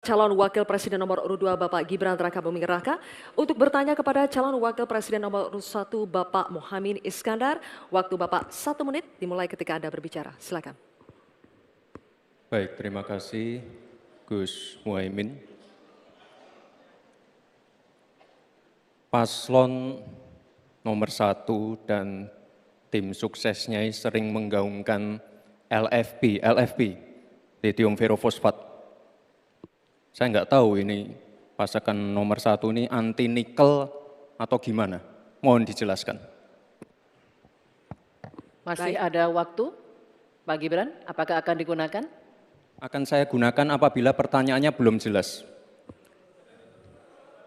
Calon Wakil Presiden nomor urut 2 Bapak Gibran Rakabuming Raka untuk bertanya kepada calon Wakil Presiden nomor urut 1 Bapak Muhaimin Iskandar. Waktu Bapak 1 menit dimulai ketika Anda berbicara. Silakan. Baik, terima kasih Gus Muhaimin. Paslon nomor 1 dan tim suksesnya sering menggaungkan LFP, lithium ferrofosfat. Saya nggak tahu ini pasangan nomor 1 ini anti nikel atau gimana. Mohon dijelaskan. Masih ada waktu, Pak Gibran, apakah akan digunakan? Akan saya gunakan apabila pertanyaannya belum jelas.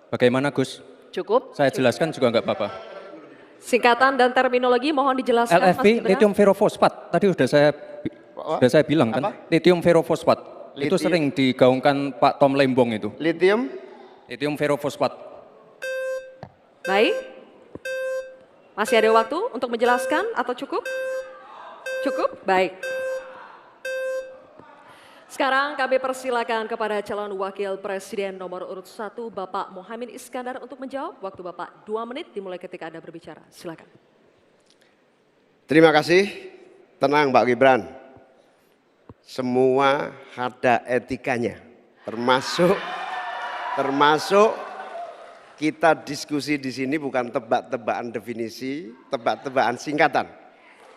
Bagaimana Gus? Cukup? Saya jelaskan juga nggak apa-apa. Singkatan dan terminologi mohon dijelaskan. LFP, lithium ferrofosfat. Tadi sudah saya bilang kan, apa? lithium ferrofosfat. Itu sering digaungkan Pak Tom Lembong itu. Lithium Ferrofosfat. Baik. Masih ada waktu untuk menjelaskan atau cukup? Cukup? Baik. Sekarang kami persilakan kepada calon Wakil Presiden nomor urut 1 Bapak Muhaimin Iskandar untuk menjawab. Waktu Bapak 2 menit dimulai ketika Anda berbicara. Silakan. Terima kasih. Tenang Pak Gibran. Semua ada etikanya. Termasuk kita diskusi di sini bukan tebak-tebakan definisi, tebak-tebakan singkatan.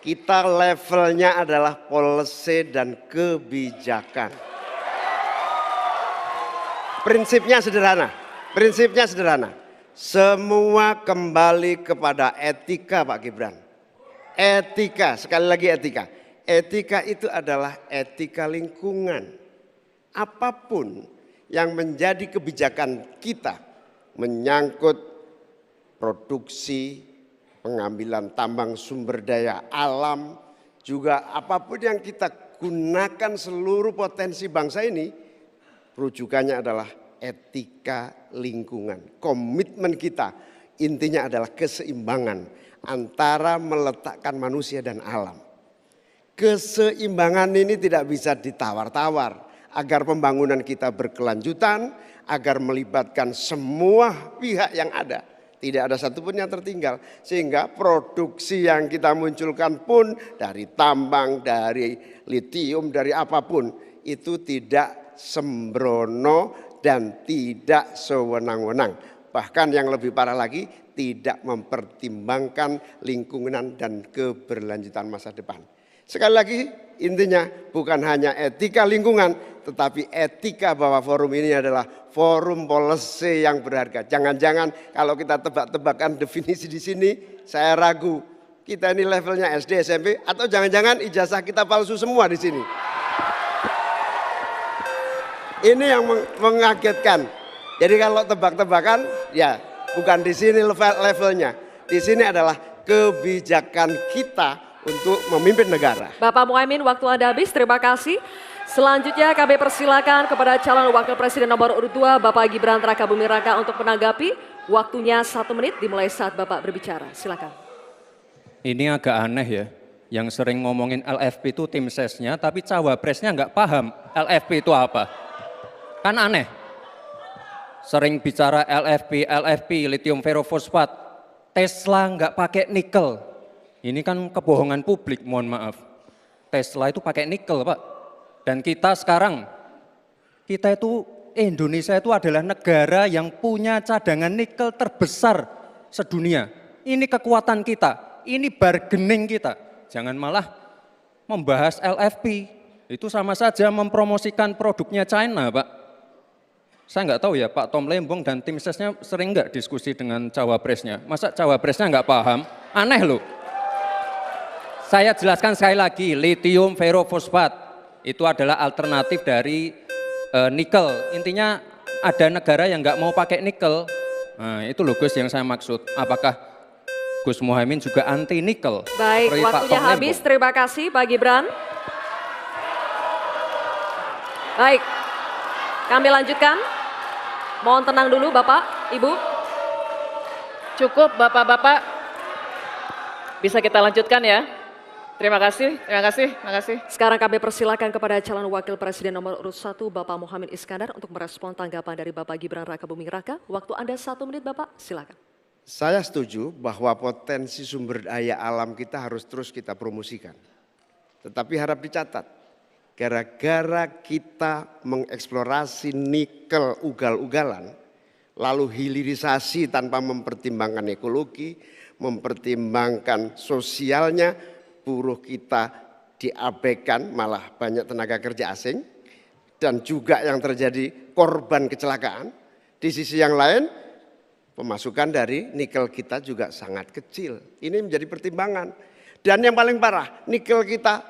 Kita levelnya adalah policy dan kebijakan. Prinsipnya sederhana. Semua kembali kepada etika Pak Gibran. Etika, sekali lagi etika. Etika itu adalah etika lingkungan. Apapun yang menjadi kebijakan kita menyangkut produksi, pengambilan tambang sumber daya alam, juga apapun yang kita gunakan seluruh potensi bangsa ini, rujukannya adalah etika lingkungan. Komitmen kita intinya adalah keseimbangan antara meletakkan manusia dan alam. Keseimbangan ini tidak bisa ditawar-tawar agar pembangunan kita berkelanjutan, agar melibatkan semua pihak yang ada. Tidak ada satupun yang tertinggal, sehingga produksi yang kita munculkan pun dari tambang, dari litium, dari apapun itu tidak sembrono dan tidak sewenang-wenang. Bahkan yang lebih parah lagi, tidak mempertimbangkan lingkungan dan keberlanjutan masa depan. Sekali lagi intinya bukan hanya etika lingkungan, tetapi etika bahwa forum ini adalah forum policy yang berharga. Jangan-jangan kalau kita tebak-tebakan definisi di sini, saya ragu kita ini levelnya SD, SMP, atau jangan-jangan ijazah kita palsu semua di sini. Ini yang mengagetkan. Jadi kalau tebak-tebakan, ya bukan di sini levelnya. Di sini adalah kebijakan kita untuk memimpin negara. Bapak Muhaimin, waktu Anda habis. Terima kasih. Selanjutnya kami persilakan kepada calon Wakil Presiden nomor urut 2 Bapak Gibran Rakabuming Raka untuk menanggapi. Waktunya 1 menit dimulai saat Bapak berbicara. Silakan. Ini agak aneh ya, yang sering ngomongin LFP itu tim sesnya, tapi cawapresnya nggak paham LFP itu apa. Kan aneh. Sering bicara LFP, lithium ferrofosfat, Tesla nggak pakai nikel. Ini kan kebohongan publik, mohon maaf. Tesla itu pakai nikel, Pak. Dan kita sekarang, Indonesia itu adalah negara yang punya cadangan nikel terbesar sedunia. Ini kekuatan kita, ini bargaining kita. Jangan malah membahas LFP. Itu sama saja mempromosikan produknya China, Pak. Saya nggak tahu ya, Pak Tom Lembong dan tim sesnya sering nggak diskusi dengan cawapresnya. Masa cawapresnya nggak paham? Aneh loh. Saya jelaskan sekali lagi, lithium ferrofosfat itu adalah alternatif dari nikel. Intinya ada negara yang nggak mau pakai nikel. Nah, itu loh Gus yang saya maksud. Apakah Gus Muhaimin juga anti nikel? Baik, waktunya habis. Terima kasih Pak Gibran. Baik, kami lanjutkan. Mohon tenang dulu Bapak, Ibu. Cukup Bapak-Bapak. Bisa kita lanjutkan ya. Terima kasih, terima kasih, terima kasih. Sekarang kami persilakan kepada calon wakil presiden nomor urut 1 Bapak Muhaimin Iskandar untuk merespon tanggapan dari Bapak Gibran Rakabuming Raka. Waktu Anda 1 menit Bapak, silakan. Saya setuju bahwa potensi sumber daya alam kita harus terus kita promosikan. Tetapi harap dicatat, gara-gara kita mengeksplorasi nikel ugal-ugalan, lalu hilirisasi tanpa mempertimbangkan ekologi, mempertimbangkan sosialnya, buruh kita diabaikan, malah banyak tenaga kerja asing, dan juga yang terjadi korban kecelakaan. Di sisi yang lain, pemasukan dari nikel kita juga sangat kecil. Ini menjadi pertimbangan. Dan yang paling parah, nikel kita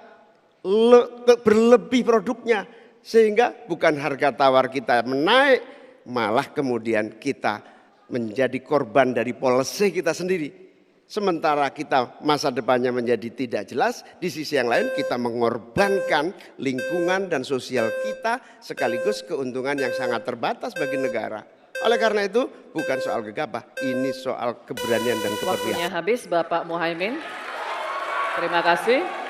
berlebih produknya. Sehingga bukan harga tawar kita menaik, malah kemudian kita menjadi korban dari policy kita sendiri. Sementara kita masa depannya menjadi tidak jelas, di sisi yang lain kita mengorbankan lingkungan dan sosial kita sekaligus keuntungan yang sangat terbatas bagi negara. Oleh karena itu bukan soal gegabah, ini soal keberanian dan keberpihakan. Waktunya habis Bapak Muhaimin. Terima kasih.